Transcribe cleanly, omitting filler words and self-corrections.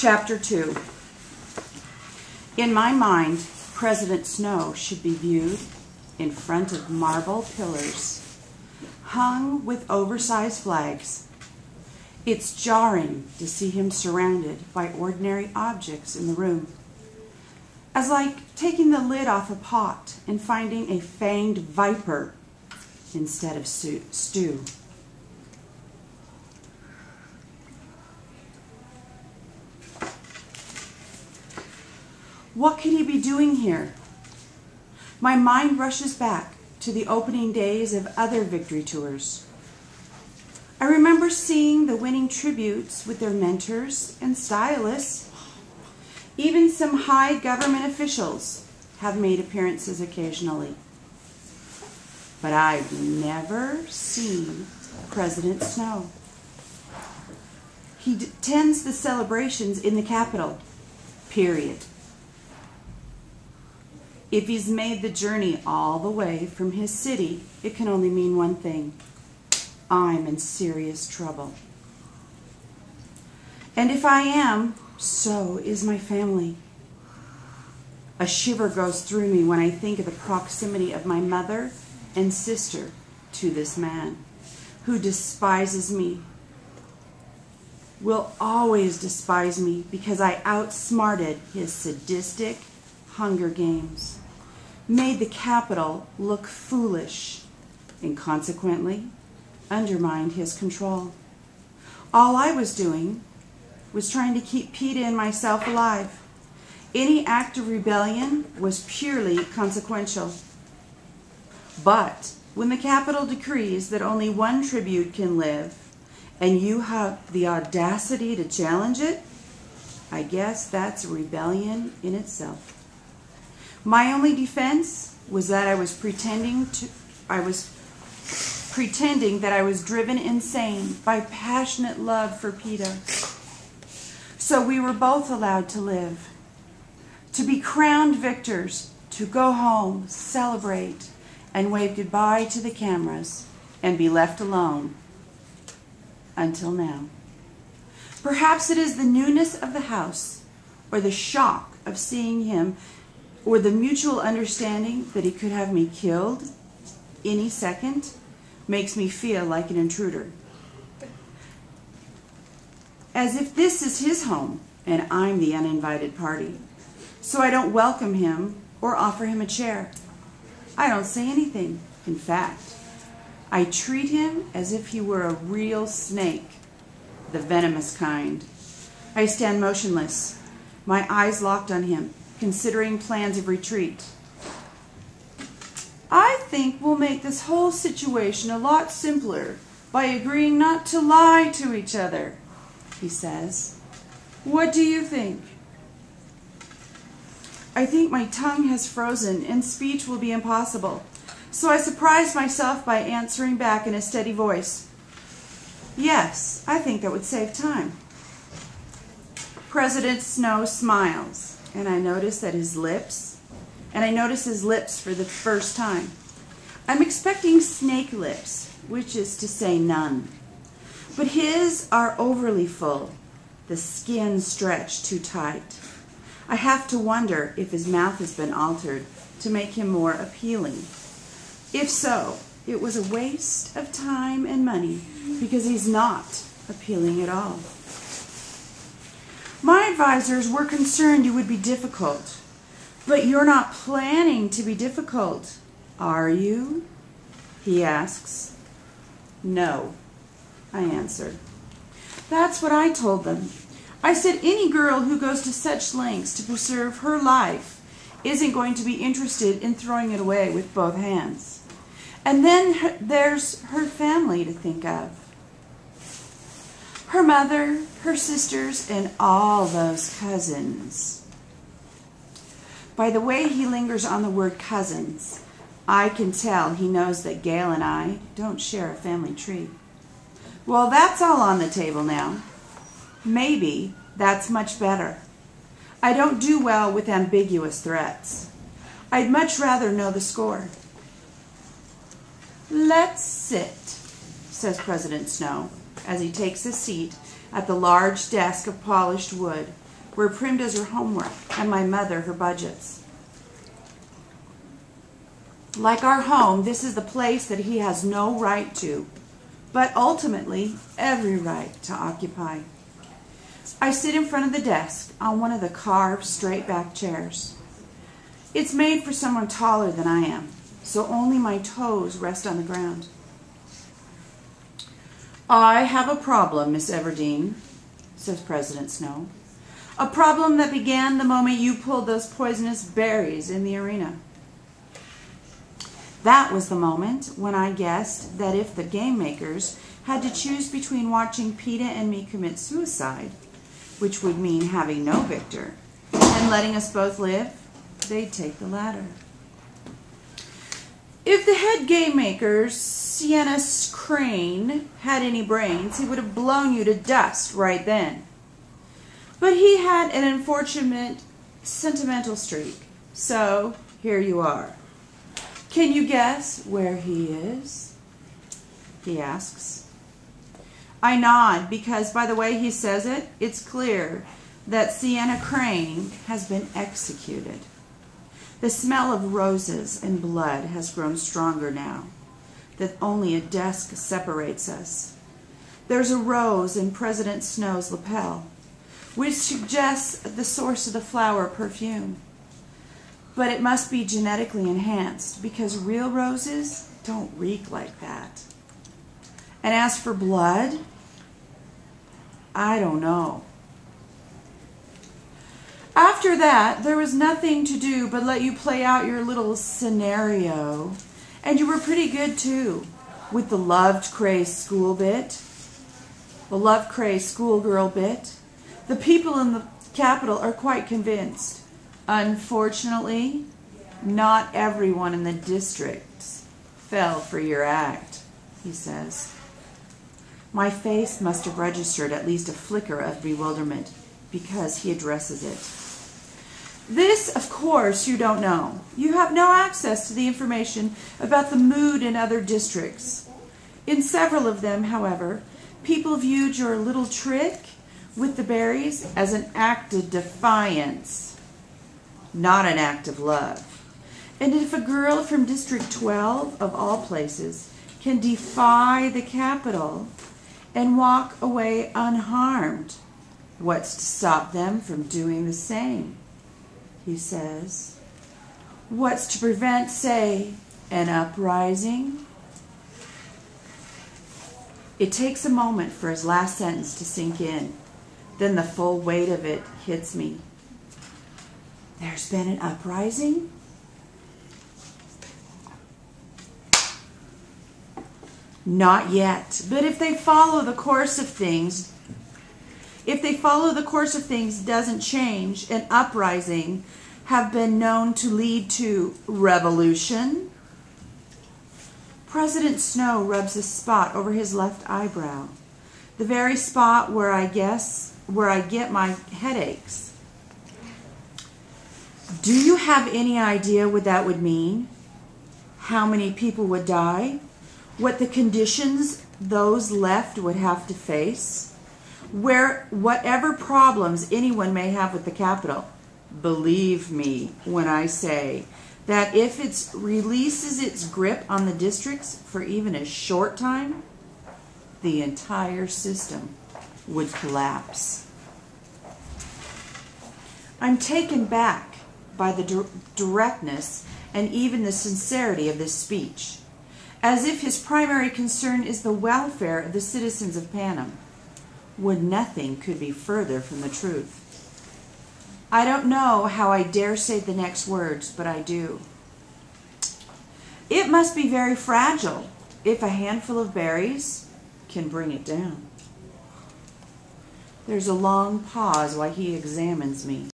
Chapter 2. In my mind, President Snow should be viewed in front of marble pillars, hung with oversized flags. It's jarring to see him surrounded by ordinary objects in the room, as like taking the lid off a pot and finding a fanged viper instead of stew. What could he be doing here? My mind rushes back to the opening days of other victory tours. I remember seeing the winning tributes with their mentors and stylists. Even some high government officials have made appearances occasionally. But I've never seen President Snow. He attends the celebrations in the Capitol, period. If he's made the journey all the way from his city, it can only mean one thing. I'm in serious trouble. And if I am, so is my family. A shiver goes through me when I think of the proximity of my mother and sister to this man, who despises me, will always despise me because I outsmarted his sadistic Hunger Games, made the Capitol look foolish, and consequently undermined his control. All I was doing was trying to keep Peter and myself alive. Any act of rebellion was purely consequential. But when the Capitol decrees that only one tribute can live, and you have the audacity to challenge it, I guess that's a rebellion in itself. My only defense was that I was pretending that I was driven insane by passionate love for Peter. So we were both allowed to live, to be crowned victors, to go home, celebrate, and wave goodbye to the cameras, and be left alone until now. Perhaps it is the newness of the house, or the shock of seeing him, or the mutual understanding that he could have me killed any second, makes me feel like an intruder. As if this is his home and I'm the uninvited party. So I don't welcome him or offer him a chair. I don't say anything. In fact, I treat him as if he were a real snake, the venomous kind. I stand motionless, my eyes locked on him, considering plans of retreat. I think we'll make this whole situation a lot simpler by agreeing not to lie to each other, he says. What do you think? I think my tongue has frozen and speech will be impossible, so I surprise myself by answering back in a steady voice. Yes, I think that would save time. President Snow smiles, and I notice his lips for the first time. I'm expecting snake lips, which is to say none. But his are overly full, the skin stretched too tight. I have to wonder if his mouth has been altered to make him more appealing. If so, it was a waste of time and money because he's not appealing at all. My advisors were concerned you would be difficult, but you're not planning to be difficult, are you? He asks. No, I answered. That's what I told them. I said any girl who goes to such lengths to preserve her life isn't going to be interested in throwing it away with both hands. And then there's her family to think of. Her mother, her sisters, and all those cousins. By the way he lingers on the word cousins, I can tell he knows that Gail and I don't share a family tree. Well, that's all on the table now. Maybe that's much better. I don't do well with ambiguous threats. I'd much rather know the score. Let's sit, says President Snow, as he takes a seat at the large desk of polished wood where Prim does her homework and my mother her budgets. Like our home, this is the place that he has no right to, but ultimately every right to occupy. I sit in front of the desk on one of the carved straight-back chairs. It's made for someone taller than I am, so only my toes rest on the ground. "I have a problem, Miss Everdeen," says President Snow. "A problem that began the moment you pulled those poisonous berries in the arena." That was the moment when I guessed that if the game makers had to choose between watching Peta and me commit suicide, which would mean having no victor, and letting us both live, they'd take the latter. If the head game maker, Sienna Crane, had any brains, he would have blown you to dust right then. But he had an unfortunate sentimental streak, so here you are. "Can you guess where he is?" he asks. I nod because by the way he says it, it's clear that Sienna Crane has been executed. The smell of roses and blood has grown stronger now, that only a desk separates us. There's a rose in President Snow's lapel, which suggests the source of the flower perfume. But it must be genetically enhanced because real roses don't reek like that. And as for blood, I don't know. After that, there was nothing to do but let you play out your little scenario. And you were pretty good, too, with the loved-crazed school bit, the loved-crazed schoolgirl bit. The people in the Capitol are quite convinced. Unfortunately, not everyone in the districts fell for your act, he says. My face must have registered at least a flicker of bewilderment because he addresses it. This, of course, you don't know. You have no access to the information about the mood in other districts. In several of them, however, people viewed your little trick with the berries as an act of defiance, not an act of love. And if a girl from District 12, of all places, can defy the Capitol and walk away unharmed, what's to stop them from doing the same? He says. What's to prevent, say, an uprising? It takes a moment for his last sentence to sink in. Then the full weight of it hits me. There's been an uprising? Not yet. But if they follow the course of things, doesn't change, an uprising have been known to lead to revolution. President Snow rubs a spot over his left eyebrow, the very spot where I get my headaches. Do you have any idea what that would mean? How many people would die? What the conditions those left would have to face? Whatever problems anyone may have with the Capitol, believe me when I say that if it releases its grip on the districts for even a short time, the entire system would collapse. I'm taken back by the directness and even the sincerity of this speech, as if his primary concern is the welfare of the citizens of Panem, when nothing could be further from the truth. I don't know how I dare say the next words, but I do. It must be very fragile if a handful of berries can bring it down. There's a long pause while he examines me.